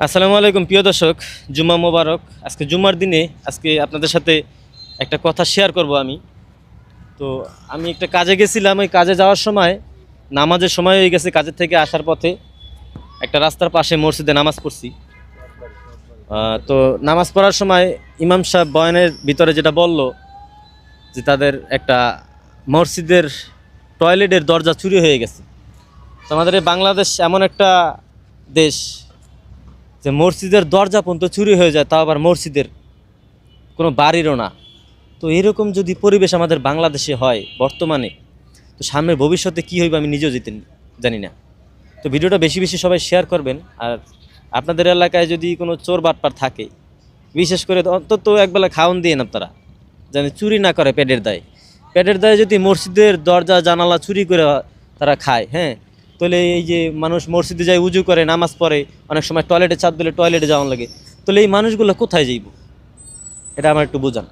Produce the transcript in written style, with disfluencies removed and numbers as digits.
আসসালামু আলাইকুম প্রিয় দর্শক, জুম্মা মোবারক। আজকে জুম্মার দিনে আপনাদের সাথে একটা কথা শেয়ার করব আমি। তো আমি একটা কাজে গেছিলাম, ওই কাজে যাওয়ার সময় নামাজের সময় হয়ে গেছে। কাজের থেকে আসার পথে একটা রাস্তার পাশে মসজিদে নামাজ পড়ছি। তো নামাজ পড়ার সময় ইমাম সাহেব বয়ানের ভিতরে যেটা বলল যে তাদের একটা মসজিদের টয়লেটের দরজা চুরি হয়ে গেছে। তো আমাদের এই বাংলাদেশ এমন একটা দেশ যে মসজিদের দরজা পর্যন্ত চুরি হয়ে যায়, তাও আবার মসজিদের, কোনো বাড়িরও না। তো এরকম যদি পরিবেশ আমাদের বাংলাদেশে হয় বর্তমানে, তো সামনের ভবিষ্যতে কী হইবে আমি নিজেও জানি না। তো ভিডিওটা বেশি বেশি সবাই শেয়ার করবেন। আর আপনাদের এলাকায় যদি কোনো চোর বাটপার থাকে, বিশেষ করে অন্তত একবেলা খাওয়ান দিয়ে আপনারা যেন চুরি না করে পেটের দায়ে যদি মসজিদের দরজা জানালা চুরি করে তারা খায়, হ্যাঁ, তাহলে এই যে মানুষ মসজিদে যায়, উজু করে, নামাজ পড়ে, অনেক সময় টয়লেটে চাপ দিলে টয়লেটে যাওয়ার লাগে, তাহলে এই মানুষগুলো কোথায় যাইব? এটা আমার একটু বোঝান।